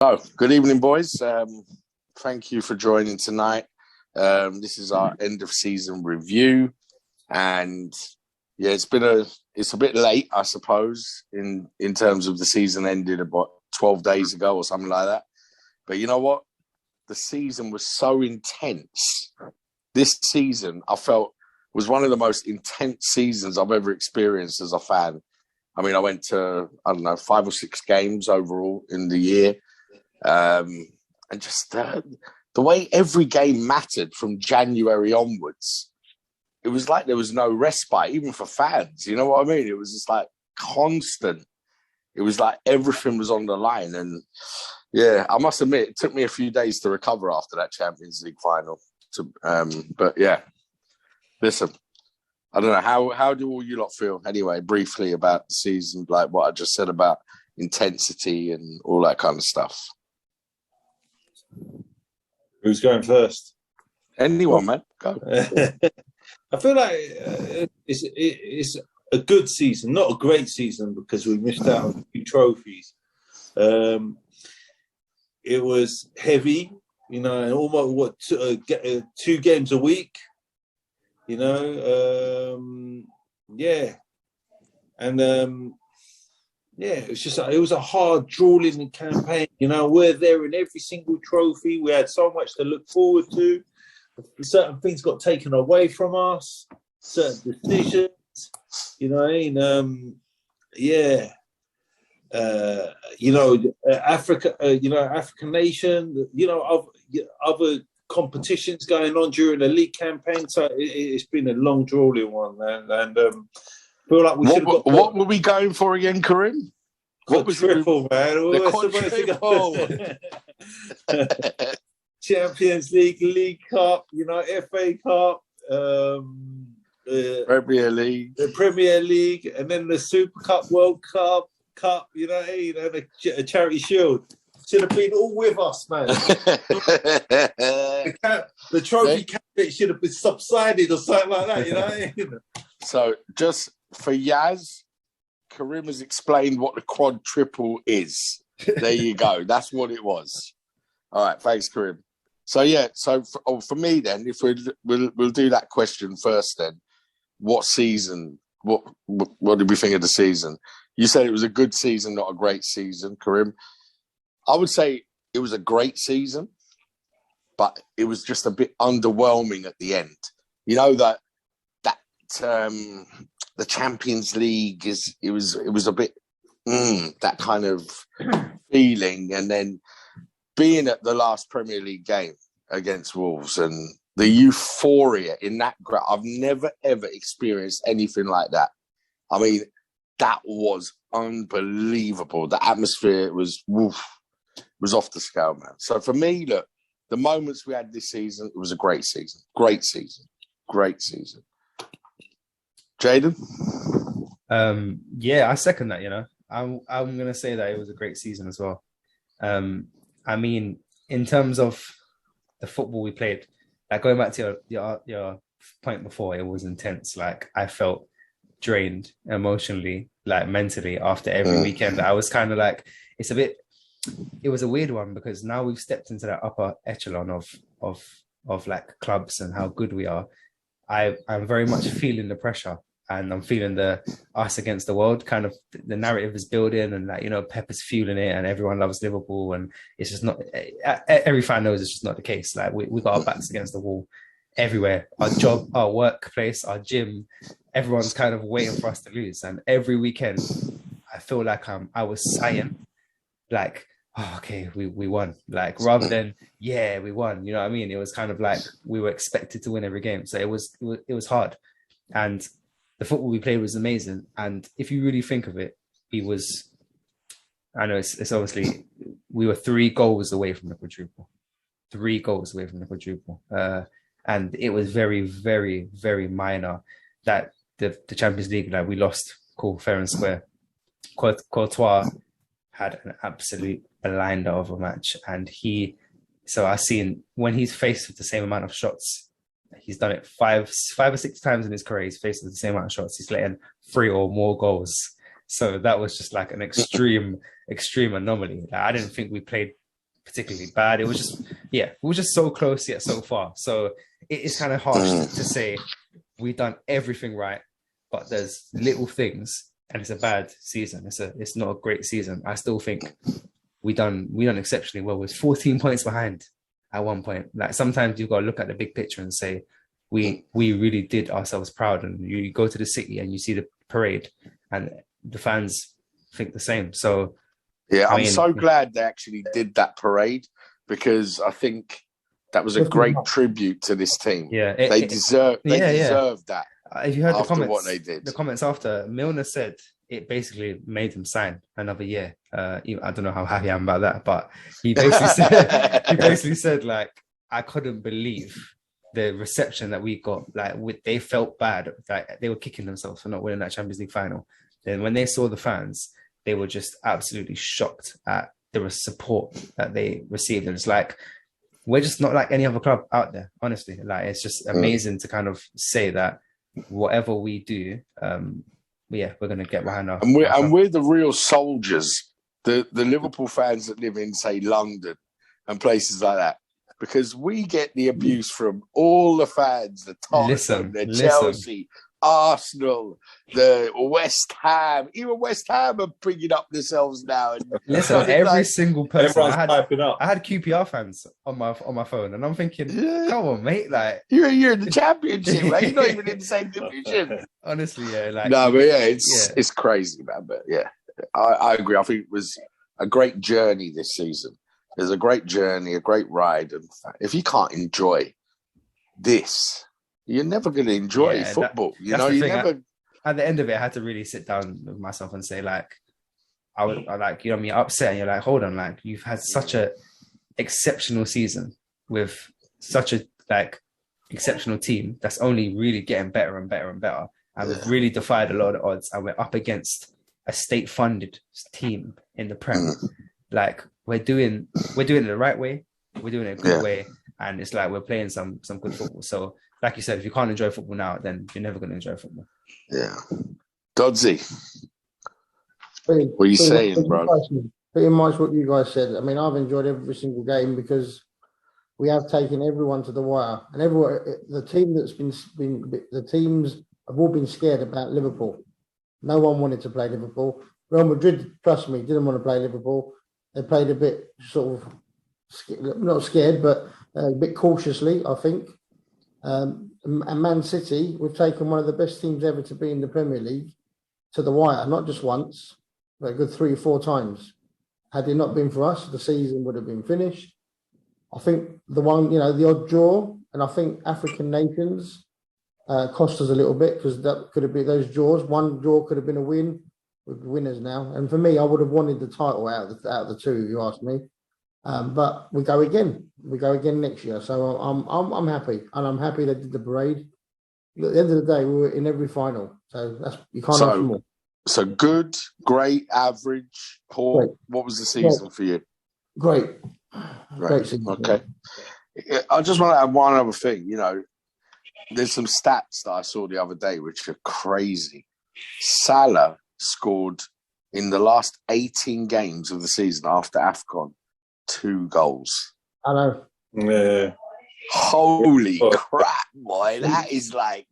Oh, good evening, boys. Thank you for joining tonight. This is our end of season review, and yeah, it's a bit late, I suppose, in terms of the season ended about 12 days ago or something like that. But you know what? The season was so intense. This season, I felt, was one of the most intense seasons I've ever experienced as a fan. I mean, I went to, I don't know, 5 or 6 games overall in the year. And just the way every game mattered from January onwards, it was like there was no respite, even for fans. You know what I mean? It was just like constant. It was like everything was on the line. And yeah, I must admit, it took me a few days to recover after that Champions League final. But yeah, listen, I don't know. How do all you lot feel anyway, briefly about the season, like what I just said about intensity and all that kind of stuff? Who's going first? Anyone, man. Go. I feel like it's a good season, not a great season because we missed out on a few trophies. It was heavy, and almost 2 games a week, yeah, and it was a hard, drooling campaign. We're there in every single trophy. We had so much to look forward to. Certain things got taken away from us. Certain decisions, Africa, African nation, other competitions going on during the league campaign. So it's been a long, drooling one, man. And feel like we should have got. What were we going for again, Karim? What was triple, man? The quadruple. Champions League, League Cup, FA Cup, Premier League, the Premier League, and then the Super Cup, World Cup, the Charity Shield. Should have been all with us, man. The trophy cabinet should have been subsided or something like that, So, just for Yaz, Karim has explained what the quadruple is. There you go. That's what it was. All right, thanks, Karim. So yeah, for me then, if we'll do that question first then. What season? What did we think of the season? You said it was a good season, not a great season, Karim. I would say it was a great season, but it was just a bit underwhelming at the end. That the Champions League it was a bit that kind of feeling, and then being at the last Premier League game against Wolves and the euphoria in that ground, I've never ever experienced anything like that. I mean, that was unbelievable. The atmosphere was off the scale, man. So for me, look, the moments we had this season, it was a great season. Great season. Great season. Jaden? Yeah, I second that, I'm going to say that it was a great season as well. I mean, in terms of the football we played, like going back to your point before, it was intense. Like I felt drained emotionally, like mentally after every weekend. I was kind of like, it was a weird one because now we've stepped into that upper echelon of like clubs and how good we are. I'm very much feeling the pressure. And I'm feeling the us against the world kind of the narrative is building, and Pep is fueling it, and everyone loves Liverpool, and it's just not. Every fan knows it's just not the case. Like we got our backs against the wall everywhere. Our job, our workplace, our gym, everyone's kind of waiting for us to lose. And every weekend, I feel like I was sighing, like, oh, okay, we won. Like rather than we won. You know what I mean? It was kind of like we were expected to win every game, so it was hard, and the football we played was amazing. And if you really think of it, I know it's obviously, we were 3 goals away from the quadruple. 3 goals away from the quadruple. And it was very, very, very minor that the Champions League, like we lost, cool, fair and square. Courtois had an absolute blinder of a match. And I seen when he's faced with the same amount of shots, he's done it 5 or 6 times in his career. He's faced with the same amount of shots. He's letting 3 or more goals. So that was just like an extreme anomaly. Like, I didn't think we played particularly bad. It was just, we were just so close yet so far. So it is kind of harsh to say we've done everything right, but there's little things, and it's a bad season. It's not a great season. I still think we done exceptionally well. We're 14 points behind at one point. Like sometimes you've got to look at the big picture and say we really did ourselves proud. And you go to the city and you see the parade, and the fans think the same. So yeah, I'm so glad they actually did that parade, because I think that was a great tribute to this team. Yeah, they deserve that. If you heard after what they did, the comments after, Milner said it basically made him sign another year. I don't know how happy I am about that, but he basically said like, I couldn't believe the reception that we got. Like they felt bad, like they were kicking themselves for not winning that Champions League final. Then when they saw the fans, they were just absolutely shocked at the support that they received. And it's like, we're just not like any other club out there, honestly. Like it's just amazing to kind of say that whatever we do, we're going to get behind our. And we're the real soldiers, the Liverpool fans that live in, say, London and places like that, because we get the abuse from all the fans, the Tottenham, the Chelsea, Arsenal, the West Ham. Even West Ham are bringing up themselves now. And listen, every single person. I had QPR fans on my phone, and I'm thinking, come on, mate, like you're in the Championship, right? You're not even in the same division. Honestly, yeah, like no, but it's crazy, man. But yeah, I agree. I think it was a great journey this season. There's a great journey, a great ride, and if you can't enjoy this, you're never going to enjoy football. You never. At the end of it, I had to really sit down with myself and say, like, I like, you know, you're upset, and you're like, hold on, like, you've had such a exceptional season with such a like exceptional team that's only really getting better and better and better, and we've really defied a lot of odds, and we're up against a state-funded team in the Prem. Like, we're doing it the right way, we're doing it a good way, and it's like we're playing some good football. So, like you said, if you can't enjoy football now, then you're never going to enjoy football. Yeah. Dodsey, what are you saying, bro? Pretty much what you guys said. I mean, I've enjoyed every single game because we have taken everyone to the wire. And the teams have all been scared about Liverpool. No one wanted to play Liverpool. Real Madrid, trust me, didn't want to play Liverpool. They played a bit sort of, not scared, but a bit cautiously, I think. And Man City, we've taken one of the best teams ever to be in the Premier League to the wire, not just once, but a good 3 or 4 times. Had it not been for us, the season would have been finished. I think the odd draw, and I think African nations cost us a little bit, because that could have been those draws. One draw could have been a win. We're winners now. And for me, I would have wanted the title out of the two, if you ask me. But we go again. We go again next year. So I'm happy, and I'm happy they did the parade. At the end of the day, we were in every final. So you can't ask for more. So good, great, average, poor. Great. What was the season for you? Great season. Okay. Yeah. I just want to add one other thing. You know, there's some stats that I saw the other day which are crazy. Salah scored in the last 18 games of the season after AFCON 2 goals. I know. Yeah. Holy crap, boy! That is like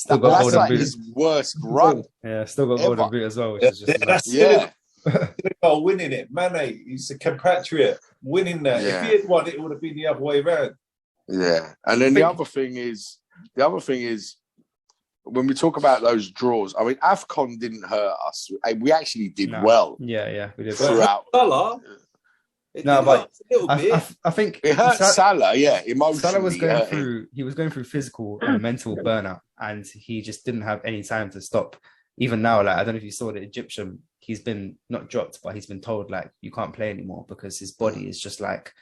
that's like his worst run. Yeah, still got golden boot as well, which is just winning it. Mane, he's a compatriot winning that. Yeah. If he had won it, it would have been the other way around. Yeah, and then the other thing is when we talk about those draws. I mean, AFCON didn't hurt us. We actually did well. Yeah, we did throughout. No, but I think it hurt Salah. Yeah, emotionally. Salah was going through. He was going through physical and mental burnout, and he just didn't have any time to stop. Even now, like I don't know if you saw the Egyptian. He's been not dropped, but he's been told like you can't play anymore because his body is just like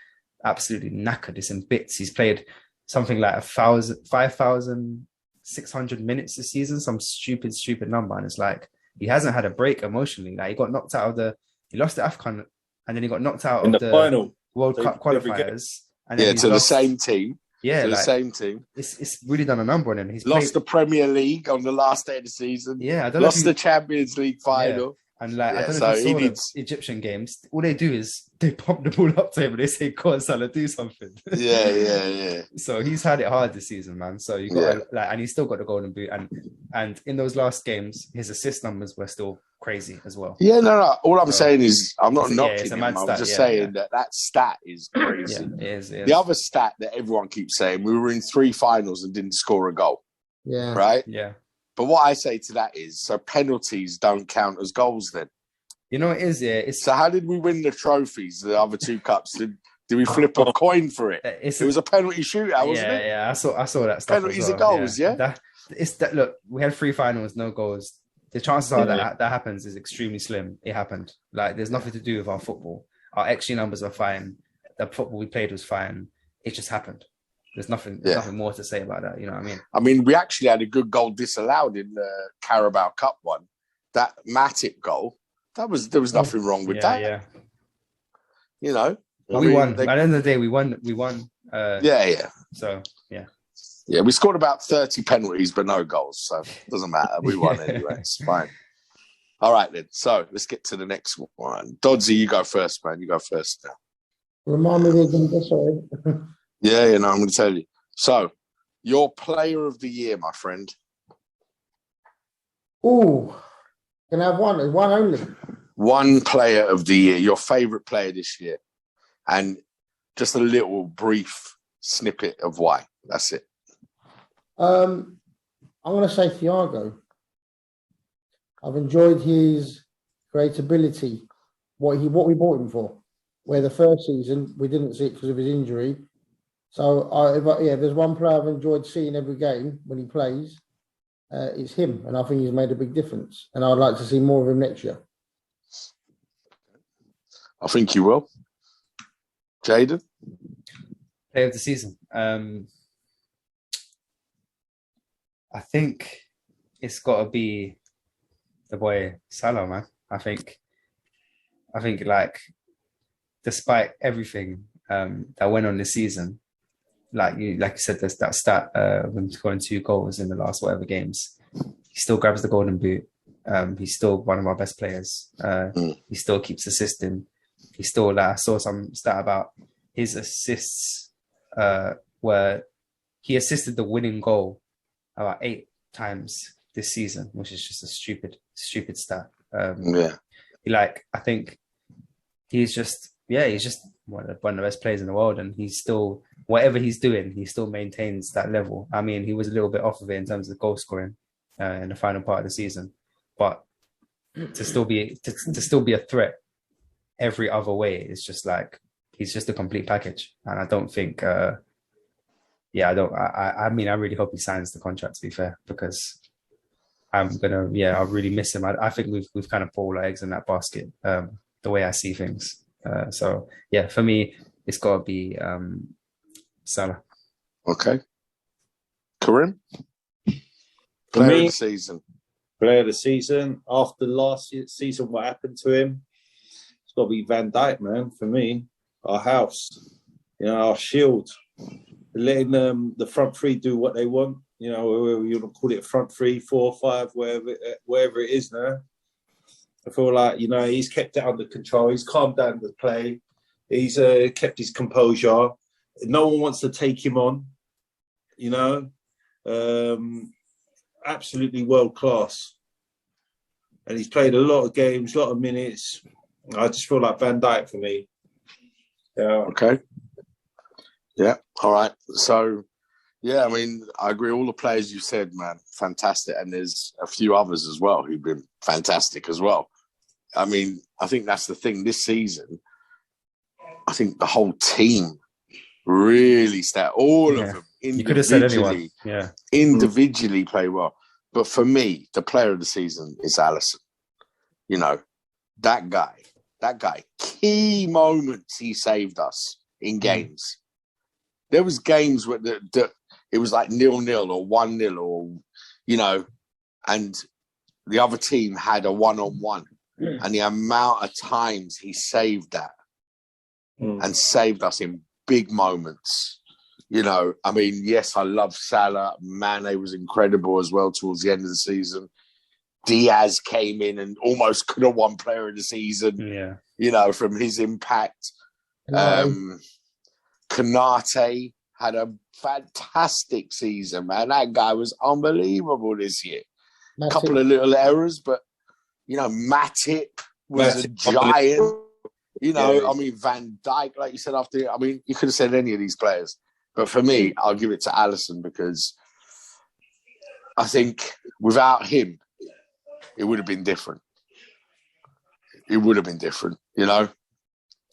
absolutely knackered. It's in bits. He's played something like 5,600 minutes this season, some stupid number, and it's like he hasn't had a break emotionally. Like he got knocked out of he lost the AFCON. And then he got knocked out in of the final World Cup qualifiers. And then the same team. Yeah, the same team. It's really done a number on him. He's lost the Premier League on the last day of the season. Yeah, I don't lost the Champions League final. Yeah. And like, I Yeah, don't know so if you he saw needs. the Egyptian games. All they do is they pump the ball up to him and they say, "Go on, Salah, do something." Yeah. So he's had it hard this season, man. So you got Yeah. like, and he's still got the golden boot. And in those last games, his assist numbers were still crazy as well. Yeah, no. All I'm So, saying is, I'm not it's a knocking him. mad I'm stat, just yeah, saying that stat is Yeah, crazy. it is. The other stat that everyone keeps saying, we were in 3 finals and didn't score a goal, Yeah. right? Yeah. But what I say to that is, so penalties don't count as goals then. You know, it is, yeah. It's So how did we win the trophies, the other 2 cups? Did we flip a coin for it? It was a penalty shootout, wasn't it? Yeah, I saw that stuff. Penalties as are well. goals, yeah? That look, we had 3 finals, no goals. The chances are Yeah. that happens is extremely slim. It happened. Like, there's nothing to do with our football. Our XG numbers are fine. The football we played was fine. It just happened. There's nothing more to say about that. You know what I mean? I mean, we actually had a good goal disallowed in the Carabao Cup one. That Matip goal, there was nothing wrong with that. Yeah. You know, We won. At the end of the day, we won. Yeah. So yeah. Yeah, we scored about 30 penalties, but no goals. So it doesn't matter. We won anyway. It's fine. All right, then. So let's get to the next one. Dodsey, you go first, man. You go first now. Remind me again, sorry. Yeah, I'm going to tell you. So, your player of the year, my friend. Ooh, can I have one? One only. One player of the year, your favourite player this year. And just a little brief snippet of why. That's it. I'm going to say Thiago. I've enjoyed his creativity, what we bought him for. Where the first season we didn't see it because of his injury. So if there's one player I've enjoyed seeing every game when he plays, it's him, and I think he's made a big difference. And I'd like to see more of him next year. I think you will. Jaden? Player of the season. I think it's got to be the boy Salah, man. I think like, despite everything that went on this season, like you said, there's that stat of him scoring 2 goals in the last whatever games. He still grabs the golden boot. He's still one of our best players. He still keeps assisting. He still, I saw some stat about his assists where he assisted the winning goal about 8 times this season, which is just a stupid stat. I think he's just one of the best players in the world, and he's still, whatever he's doing, he still maintains that level. I mean, he was a little bit off of it in terms of goal scoring in the final part of the season, but to still be a threat every other way is just like, he's just a complete package. And I don't think I really hope he signs the contract, to be fair, because I really miss him. I think we've kind of put all our eggs in that basket, the way I see things. So yeah, for me, it's got to be Salah. Okay. Karim? For Player me, of the season. Player of the season. After last season, what happened to him? It's got to be Van Dijk, man. For me, our house, our shield, letting the front three do what they want. Whether you want to call it front 3, 4, 5, wherever it is now. I feel like, he's kept it under control. He's calmed down the play. He's kept his composure. No one wants to take him on, absolutely world class. And he's played a lot of games, a lot of minutes. I just feel like Van Dijk for me. Yeah. Okay. Yeah. All right. So, yeah, I mean, I agree. All the players you said, man, fantastic. And there's a few others as well who've been fantastic as well. I mean, I think that's the thing this season. I think the whole team really all of them You could have said anyone. individually play well. But for me, the player of the season is Alisson. That guy, key moments he saved us in games. There was games where it was like 0-0 or 1-0 or, and the other team had a 1-on-1. And the amount of times he saved that and saved us in big moments. I mean, yes, I love Salah. Mane was incredible as well towards the end of the season. Diaz came in and almost could have won Player of the Season. Yeah. You know, from his impact. Konate had a fantastic season, man. That guy was unbelievable this year. A couple of little errors, but, you know, Matip was a giant. You know, I mean, Van Dijk, like you said, you could have said any of these players. But for me, I'll give it to Alisson because I think without him, it would have been different. It would have been different, you know.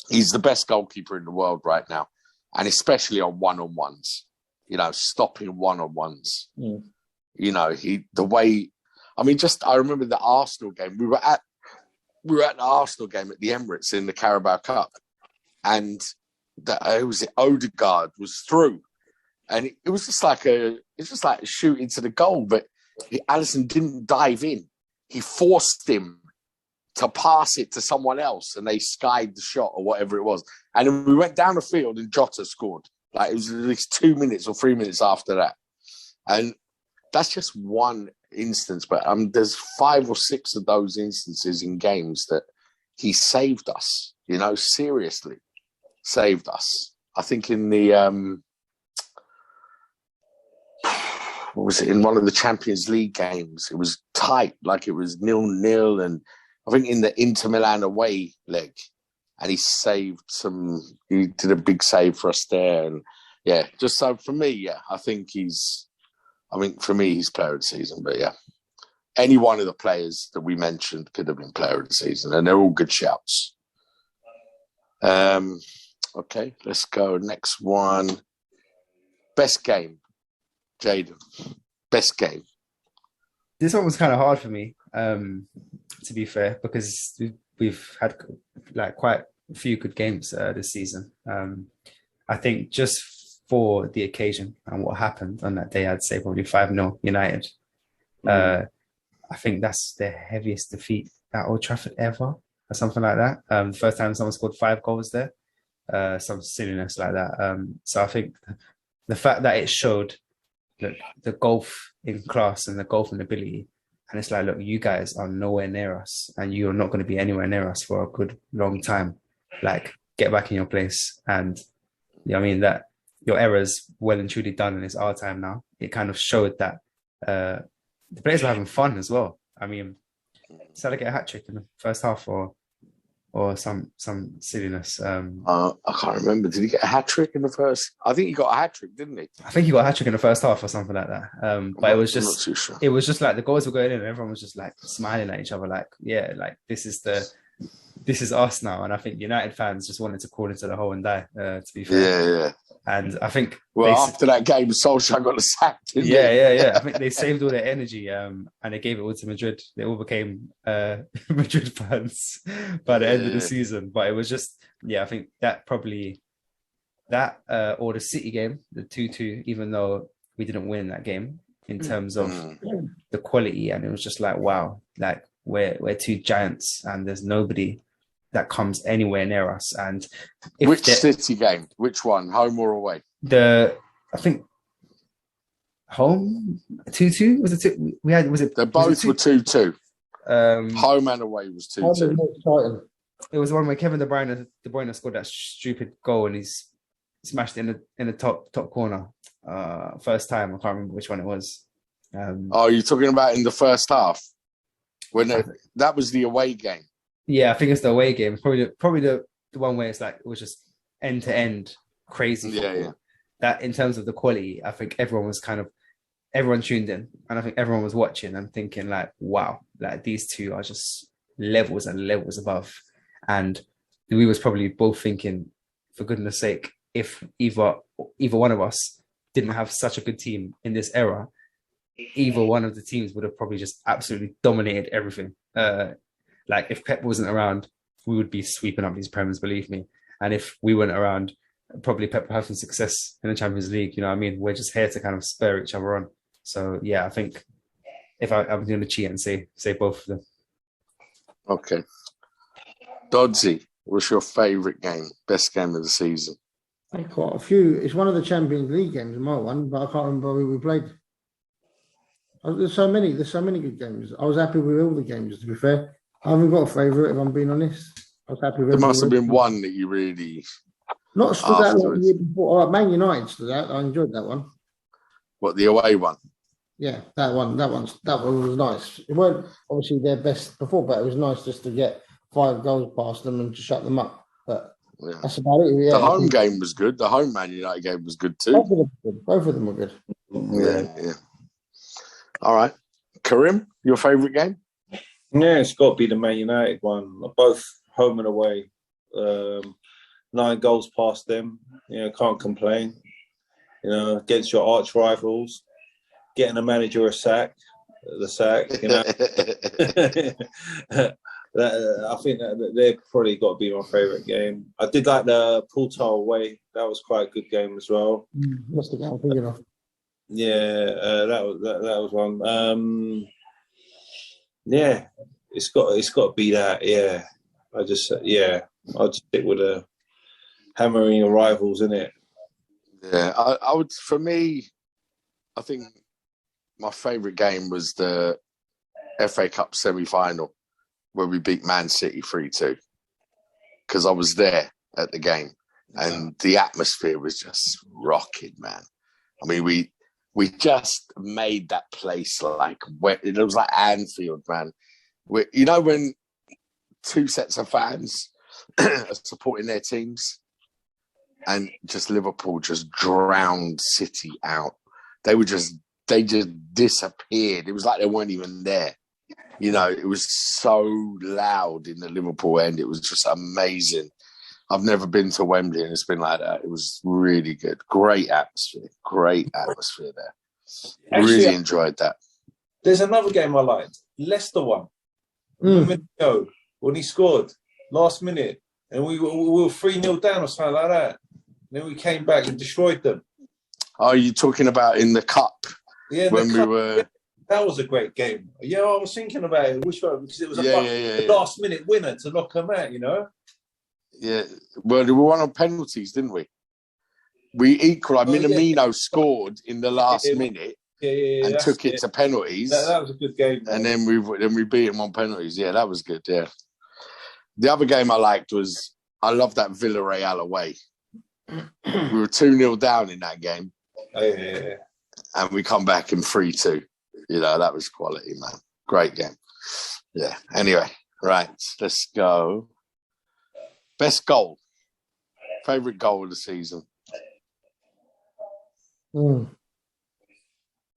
He's the best goalkeeper in the world right now, and especially on one-on-ones, you know, stopping one-on-ones. Mm. You know, I remember the Arsenal game. We were at the Arsenal game at the Emirates in the Carabao Cup, and Odegaard was through, and it was just like a shoot into the goal, but Alisson didn't dive in. He forced him to pass it to someone else, and they skied the shot or whatever it was. And then we went down the field, and Jota scored. Like, it was at least 2 minutes or 3 minutes after that. And that's just one instance, but there's 5 or 6 of those instances in games that he saved us, you know, seriously saved us. I think in the, what was it, in one of the Champions League games, it was tight, like it was 0-0, and I think in the Inter Milan away leg, and he did a big save for us there. And yeah, just so for me, I think for me, he's player of the season. But yeah, any one of the players that we mentioned could have been player of the season, and they're all good shouts. Okay, let's go. Next one. Best game. Jaden. Best game. This one was kind of hard for me, to be fair, because we've had like quite a few good games this season. I think just for the occasion and what happened on that day, I'd say probably 5-0 United. I think that's their heaviest defeat at Old Trafford ever, or something like that. The first time someone scored 5 goals there, some silliness like that. So I think the fact that it showed the gulf in class and the gulf in ability, and it's like, look, you guys are nowhere near us, and you're not going to be anywhere near us for a good long time. Like, get back in your place. And I mean, that your error's well and truly done, and it's our time now. It kind of showed that the players were having fun as well. I mean, Salah get a hat trick in the first half, or some silliness. I can't remember. Did he get a hat trick in the first? I think he got a hat trick, didn't he? I think he got a hat trick in the first half or something like that. But it was just, sure. It was just like the goals were going in, and everyone was just like smiling at each other, like, yeah, like this is us now. And I think United fans just wanted to crawl into the hole and die. To be fair, yeah. And I think after that game, Solskjaer got the sack. Yeah. I think they saved all their energy, and they gave it all to Madrid. They all became Madrid fans by the end of the season. But it was just, I think that probably or the City game, the 2-2, even though we didn't win that game in terms of the quality, and it was just like, wow, like we're 2 giants, and there's nobody that comes anywhere near us. And which City game? Which one? Home or away? I think home 2-2 was it? They both were 2-2. Home and away was 2-2. It was the one where Kevin De Bruyne scored that stupid goal, and he's smashed it in the top corner. First time, I can't remember which one it was. You're talking about in the first half when that was the away game. Yeah, I think it's the away game. Probably the one where it's like it was just end to end crazy. Yeah. That in terms of the quality, I think everyone tuned in, and I think everyone was watching and thinking like, wow, like these two are just levels and levels above. And we was probably both thinking, for goodness sake, if either one of us didn't have such a good team in this era, either one of the teams would have probably just absolutely dominated everything. Like if Pep wasn't around, we would be sweeping up these Premiers, believe me. And if we weren't around, probably Pep would have some success in the Champions League. You know what I mean? We're just here to kind of spur each other on. So yeah, I think if I'm going to cheat and say both of them. Okay. Dodsey, what's your favourite game? Best game of the season? I had quite a few. It's one of the Champions League games, my one, but I can't remember who we played. There's so many good games. I was happy with all the games. To be fair, I haven't got a favourite. If I'm being honest, I was happy with. There must have been everyone. one that you really Not stood out like the afterwards. year before. Oh, Man United stood out. I enjoyed that one. What, the away one? Yeah, that one was nice. It weren't obviously their best before, but it was nice just to get 5 goals past them and to shut them up. But Yeah. that's about it. Yeah, The home game was good. The home Man United game was good too. Both of them were good. Yeah. All right. Karim, your favourite game? Yeah, it's got to be the Man United one. Both home and away. 9 goals past them. Can't complain. Against your arch rivals, getting a manager the sack. I think that they've probably got to be my favourite game. I did like the Porto away. That was quite a good game as well. That's the game I'm thinking of. Yeah, that was one. Yeah, it's got to be that. Yeah, I'll just stick with the hammering your rivals, innit? Yeah, I would. For me, I think my favourite game was the FA Cup semi-final where we beat Man City 3-2 because I was there at the game and the atmosphere was just rocking, man. I mean, we just made that place like it was like Anfield, man. When 2 sets of fans are supporting their teams. And just Liverpool just drowned City out. They just disappeared. It was like they weren't even there. It was so loud in the Liverpool end. It was just amazing. I've never been to Wembley and it's been like that. It was really good. Great atmosphere there. Actually, really enjoyed that. There's another game I liked. Leicester one. When he scored last minute and we were 3-0 down or something like that. Then we came back and destroyed them. Oh, you're talking about in the cup? Yeah, when we were. That was a great game. Yeah, I was thinking about it. Which one? Because it was a last-minute winner to knock them out. Yeah, well, we won on penalties, didn't we? We equalised. Minamino scored in the last minute and took it to penalties. That was a good game. And then we beat him on penalties. Yeah, that was good. Yeah. The other game I liked was I love that Villarreal away. We were 2-0 down in that game. Yeah. And we come back in 3-2. That was quality, man. Great game. Yeah. Anyway, right. Let's go. Best goal. Favourite goal of the season. You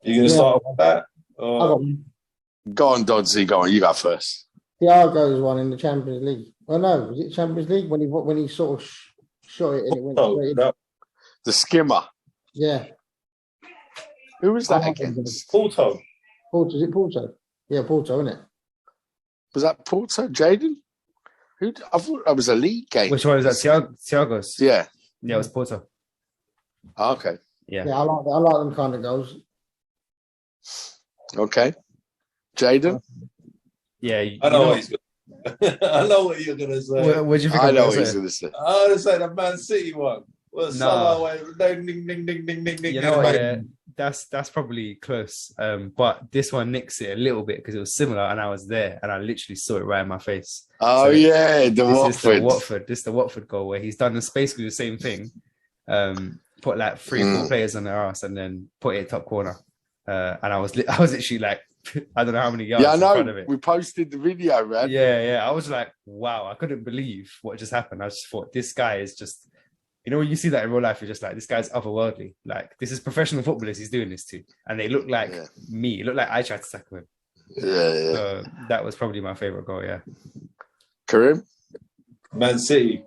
going to start with that? Go on, Doddsy. Go on. You go first. Thiago's one in the Champions League. Oh no, was it Champions League when he sort of shot it and it went straight in? The skimmer. Yeah. Who was that against? Porto. Is it Porto? Yeah, Porto, isn't it? Was that Porto? Jaden? I thought that was a league game. Which one was that? Thiago's? Yeah. Yeah, it was Porto. Okay. Yeah. Yeah, I like them kind of goals. Okay. Jaden? Yeah. I know what he's going I know what you're going to say. What do you think? I know what he's going to say. I want to say the Man City one. Well, Salah went ding, ding, ding, ding, ding, ding. You know what? Yeah, that's probably close. But this one nicks it a little bit because it was similar, and I was there, and I literally saw it right in my face. Oh, yeah, This is the Watford goal where he's done basically the same thing. Put like 3-4 players on their ass and then put it top corner. And I was literally like, I don't know how many yards in front of it. We posted the video, man. Yeah. I was like, wow, I couldn't believe what just happened. I just thought, this guy is just, when you see that in real life, you're just like, this guy's otherworldly. Like, this is professional footballers he's doing this to. And they look like me. It looked like I tried to tackle him. Yeah. So that was probably my favourite goal, yeah. Karim? Man City.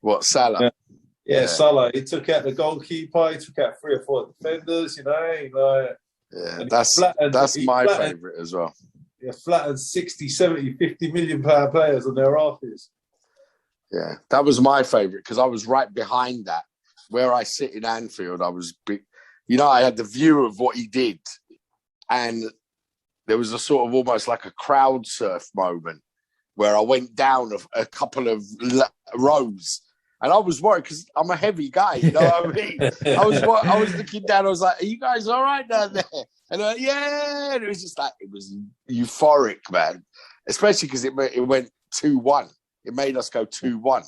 What, Salah? Yeah, Salah. He took out the goalkeeper. He took out 3 or 4 defenders, Yeah, that's my favourite as well. Yeah, flattened 60, 70, 50 million pound players on their asses. Yeah, that was my favourite because I was right behind that. Where I sit in Anfield, I had the view of what he did. And there was a sort of almost like a crowd surf moment where I went down a couple of rows And I was worried because I'm a heavy guy, you know what I mean? I was looking down, I was like, are you guys all right down there? And they're like, yeah. And it was just like, it was euphoric, man. Especially because it went 2-1. It made us go 2-1.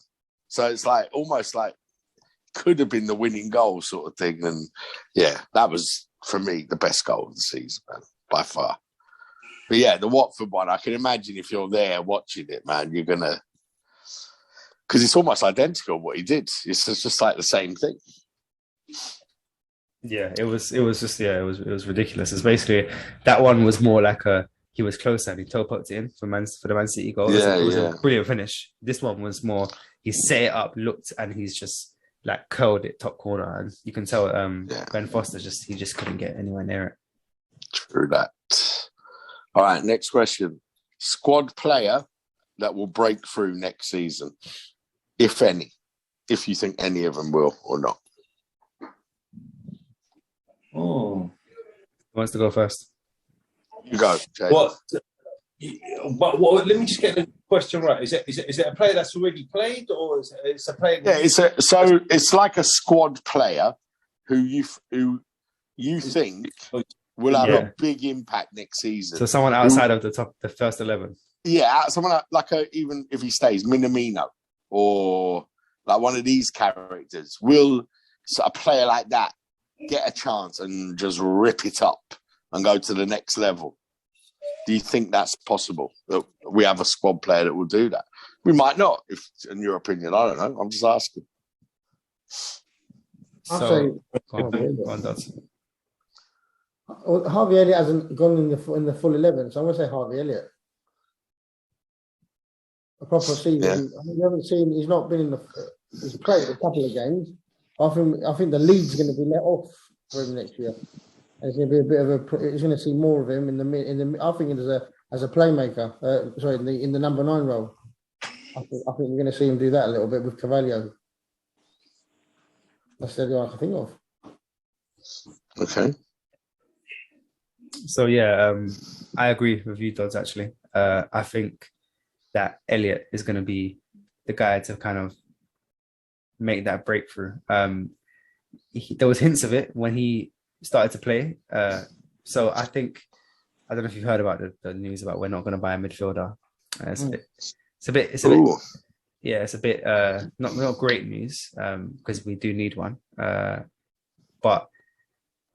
So it's like, almost like, could have been the winning goal sort of thing. And yeah, that was, for me, the best goal of the season, man, by far. But yeah, the Watford one, I can imagine if you're there watching it, man, you're going to, because it's almost identical what he did. It's just like the same thing. Yeah, it was ridiculous. It's basically, that one was more like he was closer and he toe poked it in for the Man City goal. It was a brilliant finish. This one was more, he set it up, looked, and he's just like curled it top corner, and you can tell Ben Foster he just couldn't get anywhere near it. True that. All right, next question. Squad player that will break through next season, if any, if you think any of them will or not. Oh, Who wants to go first? You go, Jay. What? But what? Let me just get the question right. Is it a player that's already played, or is it a player? Yeah, it's like a squad player who you think will have a big impact next season. So someone outside of the first 11. Yeah, someone even if he stays, Minamino or like one of these characters, will a player like that get a chance and just rip it up and go to the next level? Do you think that's possible, that we have a squad player that will do that? We might not, if in your opinion. I don't know. I'm just asking. So, Harvey Elliott hasn't gone in the full 11, so I'm going to say Harvey Elliott. A proper season. Yeah. We haven't seen. He's not been in he's played a couple of games. I think the lead's going to be let off for him next year. It's going to be a bit of he's going to see more of him in the. I think as a playmaker. In the number 9 role. I think we're going to see him do that a little bit with Carvalho. That's the only one I can think of. Okay. So I agree with you, Dodds. Actually, I think that Elliott is going to be the guy to kind of make that breakthrough. There was hints of it when he started to play. So I don't know if you've heard about the news about we're not going to buy a midfielder. It's a bit not great news because we do need one. But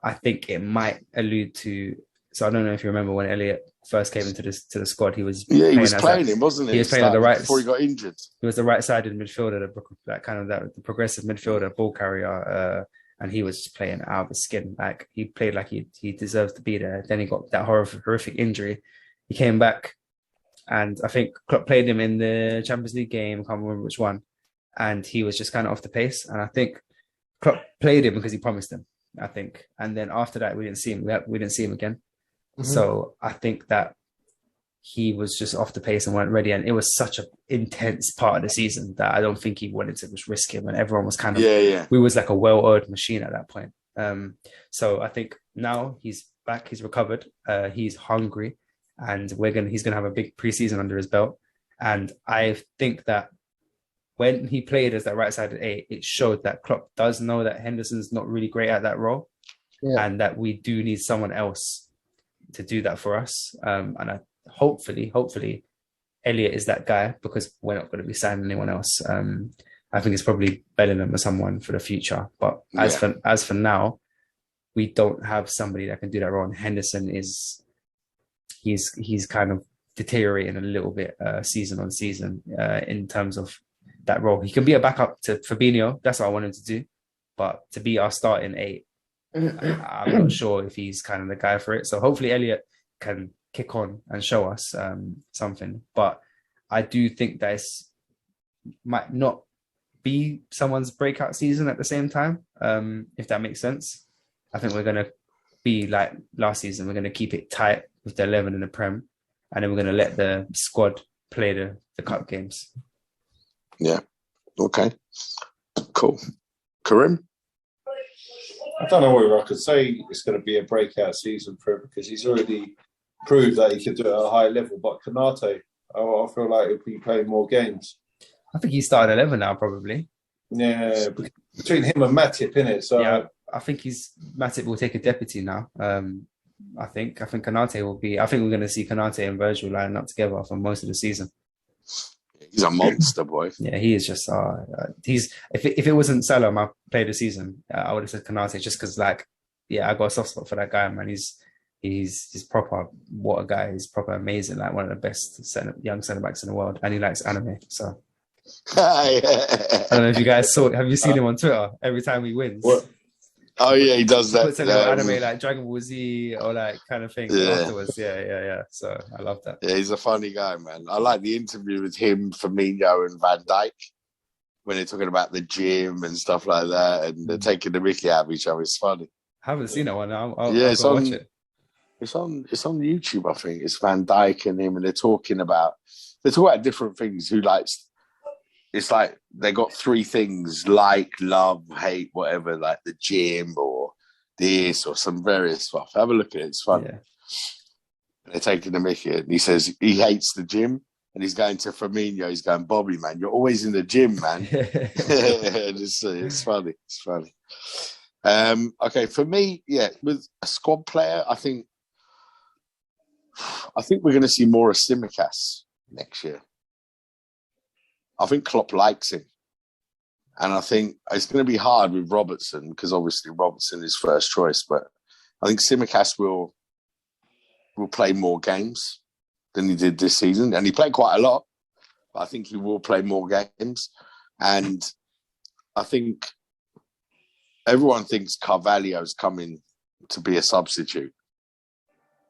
I think it might allude to. So I don't know if you remember when Elliott first came into the squad. He was playing him, wasn't he? He was playing on the right before he got injured. He was the right-sided midfielder, the progressive midfielder, ball carrier, and he was just playing out of his skin. Like he played like he deserves to be there. Then he got that horrific injury. He came back, and I think Klopp played him in the Champions League game. I can't remember which one, and he was just kind of off the pace. And I think Klopp played him because he promised him. I think, and then after that, we didn't see him. We didn't see him again. Mm-hmm. So I think that he was just off the pace and weren't ready. And it was such an intense part of the season that I don't think he wanted to just risk him. And everyone was kind of, we was like a well-oiled machine at that point. So I think now he's back, he's recovered, he's hungry, and he's gonna have a big preseason under his belt. And I think that when he played as that right-sided 8, it showed that Klopp does know that Henderson's not really great at that role, and that we do need someone else to do that for us. And hopefully Elliott is that guy, because we're not going to be signing anyone else. I think it's probably Bellingham or someone for the future. But as for now, we don't have somebody that can do that role. And Henderson he's kind of deteriorating a little bit season on season in terms of that role. He can be a backup to Fabinho. That's what I want him to do. But to be our starting 8, I'm not sure if he's kind of the guy for it. So hopefully Elliott can kick on and show us something. But I do think that might not be someone's breakout season at the same time, if that makes sense. I think we're going to be like last season. We're going to keep it tight with the 11 in the Prem, and then we're going to let the squad play the cup games. Yeah. Okay. Cool. Karim? I don't know whether I could say it's going to be a breakout season for him, because he's already proved that he could do it at a high level. But Konate, I feel like he'll be playing more games. I think he's starting 11 now, probably. Yeah, between him and Matip, innit? So Yeah, I think Matip will take a deputy now. I think Kanate will be. I think we're going to see Kanate and Virgil lining up together for most of the season. He's a monster, boy. Yeah, he is just. He's if it wasn't Salah, my play of the season, I would have said Kanate just because, like, yeah, I got a soft spot for that guy, man. He's proper. What a guy! He's proper amazing. Like one of the best young centre backs in the world, and he likes anime. So I don't know if you guys saw. Have you seen him on Twitter? Every time he wins. What? Oh yeah, he does that. Puts a little anime like Dragon Ball Z or like kind of thing afterwards. Yeah. So I love that. Yeah, he's a funny guy, man. I like the interview with him, Firmino, and Van Dijk when they're talking about the gym and stuff like that, and they're taking the mickey out of each other. It's funny. I haven't seen that one. I'll it's go on. watch it. It's on YouTube, I think. It's Van Dijk and him, and they're talking about different things. Who likes? It's like they got three things: like, love, hate, whatever. Like the gym or this or some various stuff. Have a look at it. It's fun. Yeah. And they're taking the mickey, and he says he hates the gym, and he's going to Firmino. He's going, Bobby, man, you're always in the gym, man. It's funny. It's funny. Okay, for me, yeah, with a squad player, I think we're going to see more of Tsimikas next year. I think Klopp likes him. And I think it's going to be hard with Robertson because obviously Robertson is first choice. But I think Tsimikas will play more games than he did this season. And he played quite a lot. But I think he will play more games. And I think everyone thinks Carvalho's coming to be a substitute.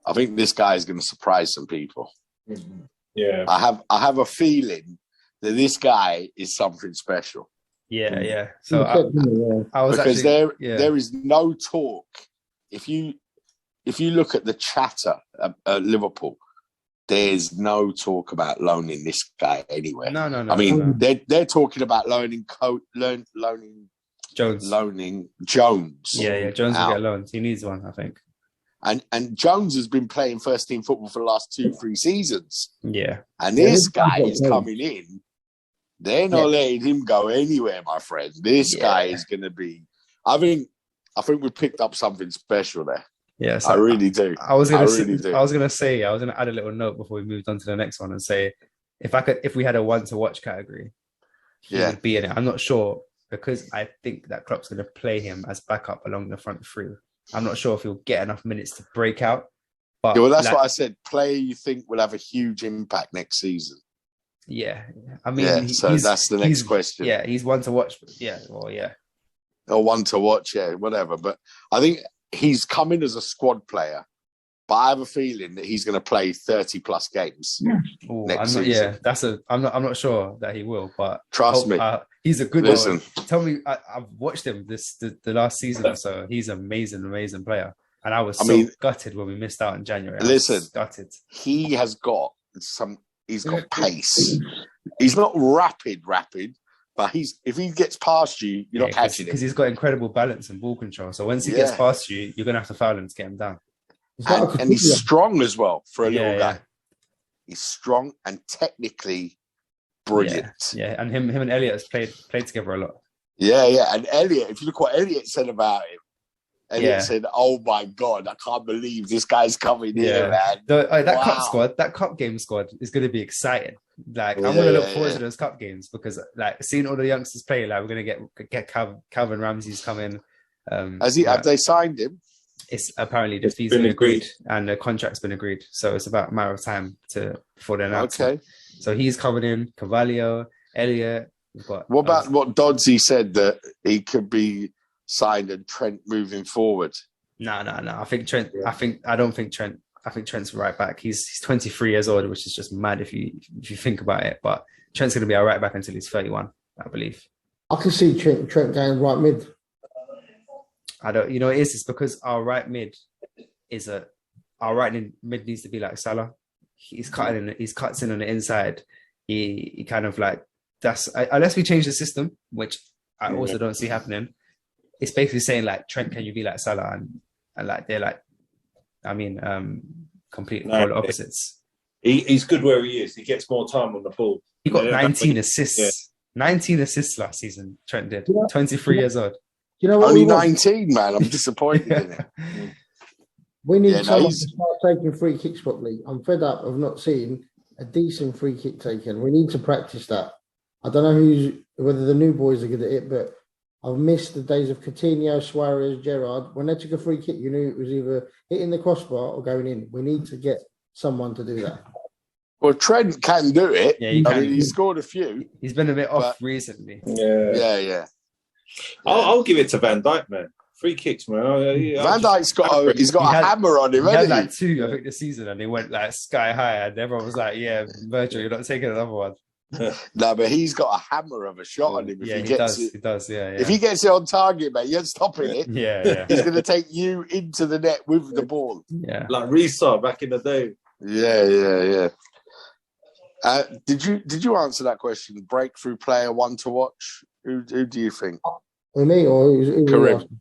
I think this guy is going to surprise some people. Yeah, I have a feeling that this guy is something special. Yeah. So I was because actually, there is no talk. If you look at the chatter at Liverpool, there's no talk about loaning this guy anywhere. No. I mean, they're talking about loaning Jones. Loaning Jones. Yeah. Jones will get loaned. He needs one, I think. And Jones has been playing first team football for the last 2-3 seasons. Yeah. And this guy is coming in. They're not letting him go anywhere, my friend. This guy is going to be. I think we picked up something special there. Yes, I really do. I was going to add a little note before we moved on to the next one and say, if we had a one to watch category, he would be in it. I'm not sure because I think that Klopp's going to play him as backup along the front three. I'm not sure if he'll get enough minutes to break out. But that's what I said. Player you think will have a huge impact next season. Yeah, I mean, so that's the next question. Yeah, he's one to watch. Or one to watch, whatever. But I think he's coming as a squad player. But I have a feeling that he's going to play 30 plus games next season. I'm not sure that he will, but trust me, he's a good one. Tell me, I've watched him the last season or so. He's an amazing player, and I was gutted when we missed out in January. Gutted. He has got some. He's got pace. He's not rapid, but if he gets past you, you're not catching him. Because he's got incredible balance and ball control. So once he gets past you, you're going to have to foul him to get him down. And he's strong as well for a little guy. He's strong and technically brilliant. Yeah. And him and Elliot has played together a lot. Yeah. And Elliot, if you look what Elliot said about him, Elliot said, "Oh my God, I can't believe this guy's coming here, man." That cup game squad is going to be exciting. Like, I'm going to look forward to those cup games because, like, seeing all the youngsters play, like, we're going to get Calvin Ramsey's coming. Have they signed him? It's apparently the fee's been agreed and the contract's been agreed, so it's about a matter of time before they announce. Okay, so he's coming in. Carvalho, Elliot. What about what Dodsey said that he could be signed and Trent moving forward? No. I think Trent. I don't think Trent. I think Trent's right back. He's 23 years old, which is just mad if you think about it. But Trent's going to be our right back until he's 31, I believe. I can see Trent going right mid. I don't. You know, it's because our right mid needs to be like Salah. He's cutting in. He cuts in on the inside. He kind of like that's unless we change the system, which I also don't see happening. It's basically saying like, Trent, can you be like Salah? And like they're like, I mean, complete polar opposites. He's good where he is. He gets more time on the ball. He got 19 assists 19 assists last season. Trent did. Yeah. 23 years old. You know what? Only we want? 19, man. I'm disappointed in it. We need Yeah, no, someone he's- to start taking free kicks properly. I'm fed up of not seeing a decent free kick taken. We need to practice that. I don't know whether the new boys are good at it, but I've missed the days of Coutinho, Suarez, Gerrard. When they took a free kick, you knew it was either hitting the crossbar or going in. We need to get someone to do that. Well, Trent can do it. Yeah, he I can. mean, he scored a few. He's been a bit off But- recently. Yeah. Yeah. I'll give it to Van Dijk, man. Free kicks, man. Van Dijk's got He a had- hammer on him, He had hasn't he? like 2, I think, this season, and they went like sky high, and everyone was like, "Yeah, Virgil, you're not taking another one." No, but he's got a hammer of a shot on him. If Yeah, he he gets does. it, He does. Yeah, yeah. if he gets it on target, mate, you ain't stopping it. Yeah, He's going to take you into the net with the ball. yeah. Like Risa back in the day. Yeah. Did you answer that question? Breakthrough player, one to watch. Who do you think? With me or who Karim.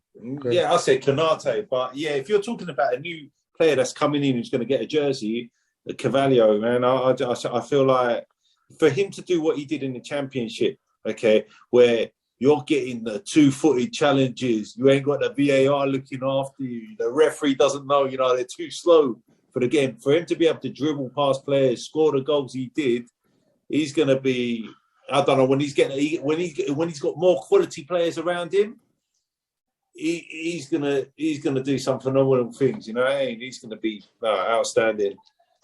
Yeah, I said Konate, but yeah, if you're talking about a new player that's coming in who's going to get a jersey, Cavallo, man, I feel like for him to do what he did in the Championship, okay, where you're getting the 2-footed challenges, you ain't got the VAR looking after you, the referee doesn't know, they're too slow for the game. For him to be able to dribble past players, score the goals he did, he's going to be. I don't know when he's got more quality players around him. He's gonna do some phenomenal things, He's gonna be outstanding.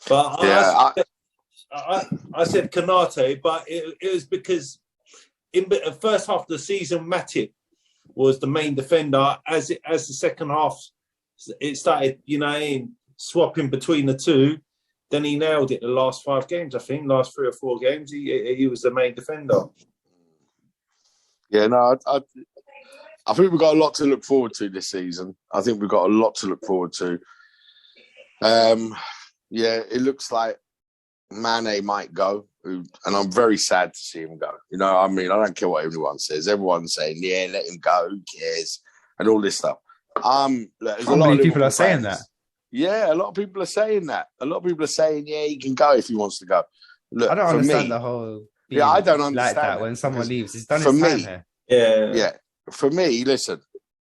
But Yeah, I said Konate, but it was because in the first half of the season, Matip was the main defender. As the second half, it started, swapping between the two. Then he nailed it the last 5 games, I think. Last 3 or 4 games, he was the main defender. Yeah, no, I think we've got a lot to look forward to this season. I think we've got a lot to look forward to. Yeah, it looks like Mane might go, and I'm very sad to see him go. I don't care what everyone says. Everyone's saying, yeah, let him go, who cares, and all this stuff. There's a lot of people Liverpool are saying fans. that. Yeah, a lot of people are saying that. A lot of people are saying, yeah, he can go if he wants to go. Look, I don't for understand me, the whole. Yeah, I don't like understand that that when someone because leaves. He's done for his time me- here. Yeah. for me, listen,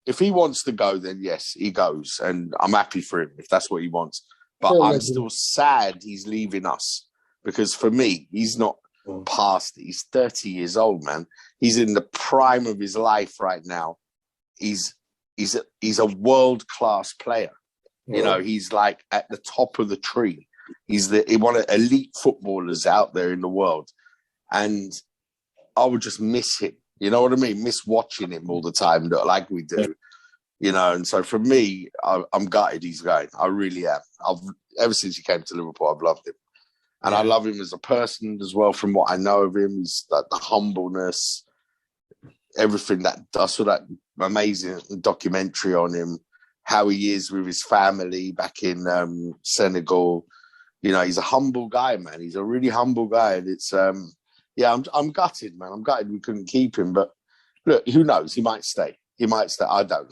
if he wants to go, then yes, he goes. And I'm happy for him if that's what he wants. But Sure, I'm legend. still sad he's leaving us because for me, he's not past it. He's 30 years old, man. He's in the prime of his life right now. He's a world-class player. He's like at the top of the tree. He's one of the elite footballers out there in the world. And I would just miss him. You know what I mean? Miss watching him all the time, like we do. And so for me, I'm gutted he's going. I really am. Ever since he came to Liverpool, I've loved him. And I love him as a person as well, from what I know of him. He's like the humbleness, everything I saw that amazing documentary on him, how he is with his family back in Senegal. He's a humble guy, man. He's a really humble guy. And it's, I'm gutted, man. I'm gutted we couldn't keep him. But look, who knows? He might stay. I don't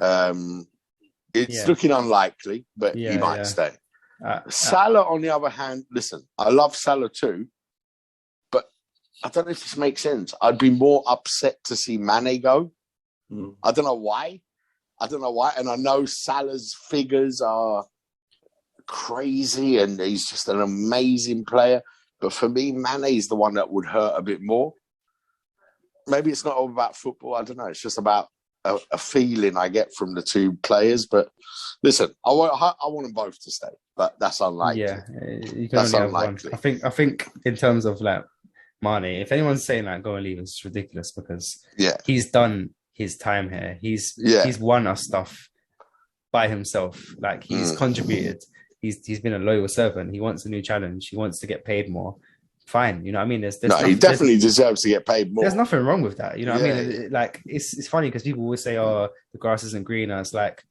know. It's looking unlikely, but he might stay. Salah, on the other hand, listen, I love Salah too, but I don't know if this makes sense. I'd be more upset to see Mane go. I don't know why. And I know Salah's figures are crazy and he's just an amazing player. But for me, Mane is the one that would hurt a bit more. Maybe it's not all about football. I don't know. It's just about a feeling I get from the two players. But listen, I want them both to stay, but that's unlikely. Yeah, you can only have one. I think in terms of like Mane, if anyone's saying like go and leave, it's ridiculous because he's done his time here. He's won us stuff by himself. Like he's contributed. He's been a loyal servant. He wants a new challenge. He wants to get paid more. Fine, you know what I mean? He definitely deserves to get paid more. There's nothing wrong with that. You know what I mean? Like it's funny because people always say, "Oh, the grass isn't greener." It's like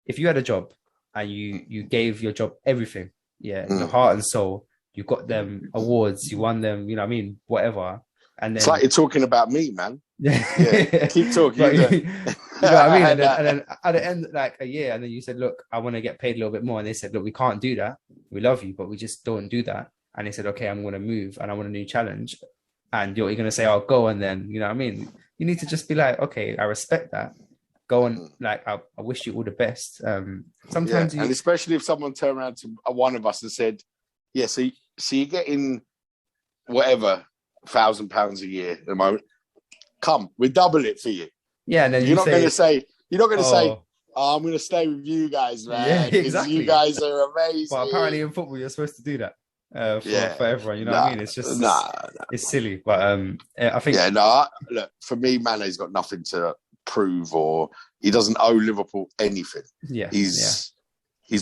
if you had a job and you gave your job everything, your heart and soul, you got them awards, you won them. You know what I mean? Whatever. And then it's like you're talking about me, man. Yeah, keep talking. But, you know what I mean? And then at the end, like a year, and then you said, "Look, I want to get paid a little bit more," and they said, "Look, we can't do that. We love you, but we just don't do that." And they said, "Okay, I'm going to move and I want a new challenge." and you're going to say, "Oh, go," and then you know what I mean. You need to just be like, "Okay, I respect that. Go on." Like, I wish you all the best. Sometimes, and especially if someone turned around to one of us and said, "Yeah, so you're getting whatever £1,000 a year at the moment. Come, we double it for you." Yeah, and then you're not going to say, "Oh, I'm going to stay with you guys, man. Yeah, exactly. You guys are amazing." But apparently in football, you're supposed to do that for everyone. You know what I mean? It's just it's silly. But I think look, for me, Mane's got nothing to prove, or he doesn't owe Liverpool anything. Yeah, he's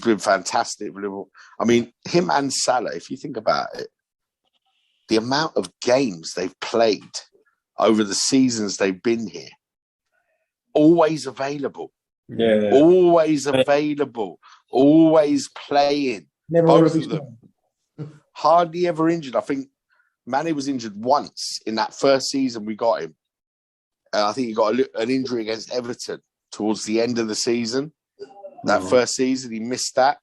been fantastic for Liverpool. I mean, him and Salah, if you think about it, the amount of games they've played over the seasons they've been here, always available. Yeah. Always available. Always playing. Never Both of them. Hardly ever injured. I think Mane was injured once in that first season we got him. And I think he got an injury against Everton towards the end of the season. That first season, he missed that.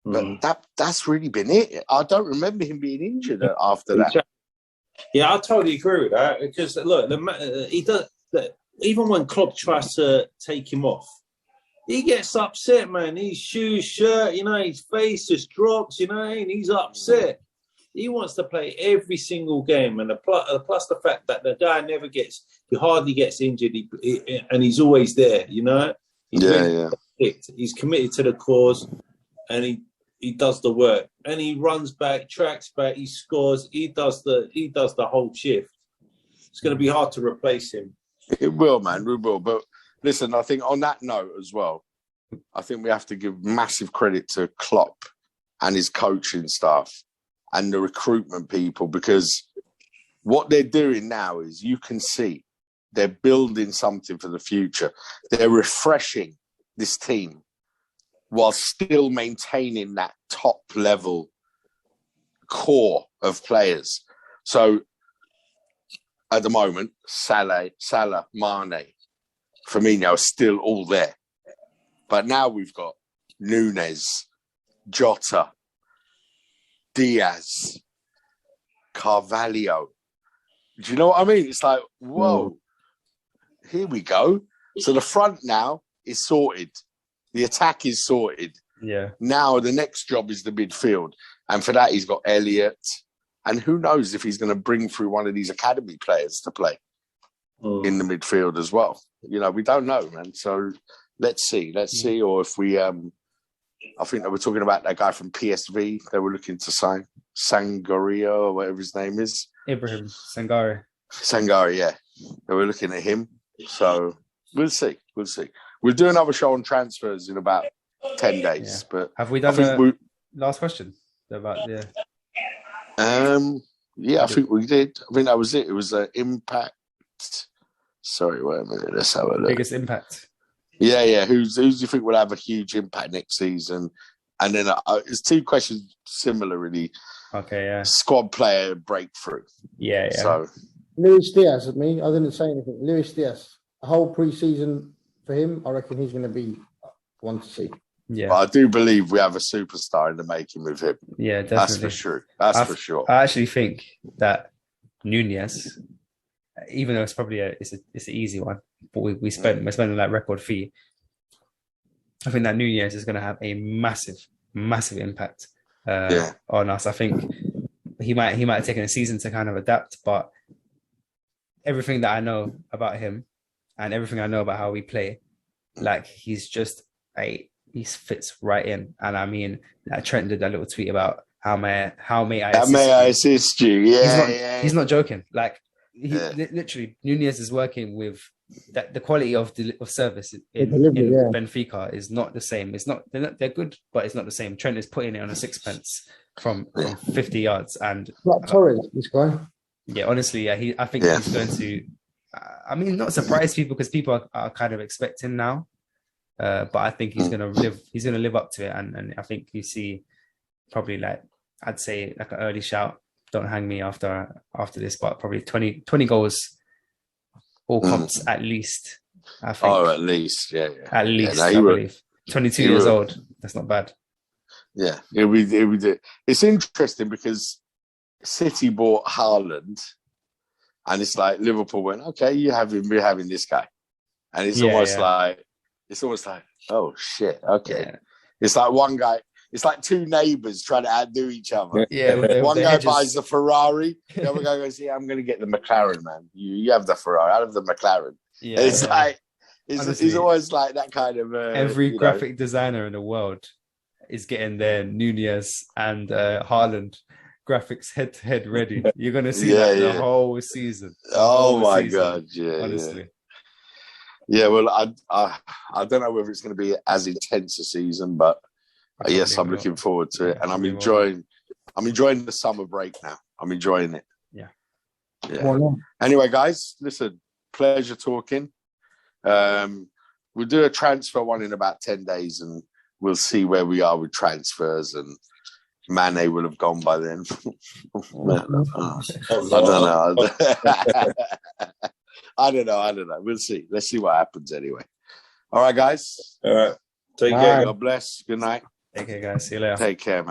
But that's really been it. I don't remember him being injured after that. Yeah, I totally agree with that. Because, look, he does. Even when Klopp tries to take him off, he gets upset, man. His shoes, shirt, his face just drops, and he's upset. He wants to play every single game. And plus the fact that the guy he hardly gets injured, and he's always there, He's committed to the cause, and he does the work. And he runs back, tracks back, he scores, he does the whole shift. It's going to be hard to replace him. It will, man. It will. But listen, I think on that note as well, I think we have to give massive credit to Klopp and his coaching staff and the recruitment people, because what they're doing now is you can see they're building something for the future. They're refreshing this team while still maintaining that top level core of players. So at the moment, Salah, Mane, Firmino are still all there. But now we've got Nunez, Jota, Diaz, Carvalho. Do you know what I mean? It's like, whoa, here we go. So the front now is sorted. The attack is sorted. Yeah. Now the next job is the midfield. And for that, he's got Elliott. And who knows if he's going to bring through one of these academy players to play in the midfield as well. We don't know, man. So let's see. Or if we, I think they were talking about that guy from PSV. They were looking to sign Sangaria or whatever his name is. Ibrahim Sangare. Sangare, yeah. They were looking at him. So we'll see. We'll do another show on transfers in about 10 days. Yeah. But have we done last question about yeah, I think we did. I think that was it. It was an impact. Sorry, wait a minute. Let's have a look. Biggest impact. Yeah. Who do you think will have a huge impact next season? And then it's two questions similar, really. Okay, yeah. Squad player breakthrough. Yeah. So Luis Diaz, I didn't say anything. Luis Diaz, a whole pre-season for him, I reckon he's going to be one to see. Yeah, but I do believe we have a superstar in the making with him. Yeah, definitely. That's for sure. That's for sure. I actually think that Nunez, even though it's probably it's an easy one, but we're spending that record fee. I think that Nunez is going to have a massive impact on us. I think he might have taken a season to kind of adapt, but everything that I know about him and everything I know about how we play, like he's just he fits right in. And I mean, Trent did that little tweet about how may I assist you? Yeah, he's not joking. Like literally, Nunez is working with that. The quality of service in Benfica is not the same. They're good, but it's not the same. Trent is putting it on a sixpence from 50 yards, and like Torres, this guy. Yeah, honestly, I think he's going to. I mean, not surprise people because people are kind of expecting now. But I think he's gonna live up to it, and I think you see probably I'd say an early shout. Don't hang me after this, but probably 20 goals, all comps at least. I think. Oh, at least, yeah. At least, I believe. 22 years old. That's not bad. Yeah, it's interesting because City bought Haaland, And it's like Liverpool went, okay, we're having this guy. And it's Yeah, almost yeah. like, oh shit, okay. Yeah. It's like one guy, it's like two neighbors trying to outdo each other. Yeah, One guy hedges. buys the Ferrari, the other guy goes, yeah, I'm going to get the McLaren, man. You have the Ferrari, I have the McLaren. Yeah, It's yeah. like, it's Honestly, always like that kind of... every graphic designer in the world is getting their Nunez and Haaland graphics head to head ready. You're gonna see that the whole season. Oh my God, yeah. Honestly. Yeah, well, I don't know whether it's going to be as intense a season, but yes, I'm looking forward to it, and I'm enjoying the summer break now. I'm enjoying it. Yeah. Anyway, guys, listen, pleasure talking. We'll do a transfer one in about 10 days, and we'll see where we are with transfers. And Mane will have gone by then. I don't know. We'll see. Let's see what happens anyway. All right, guys. All right. Take care. God bless. Good night. Take care, guys. See you later. Take care, man.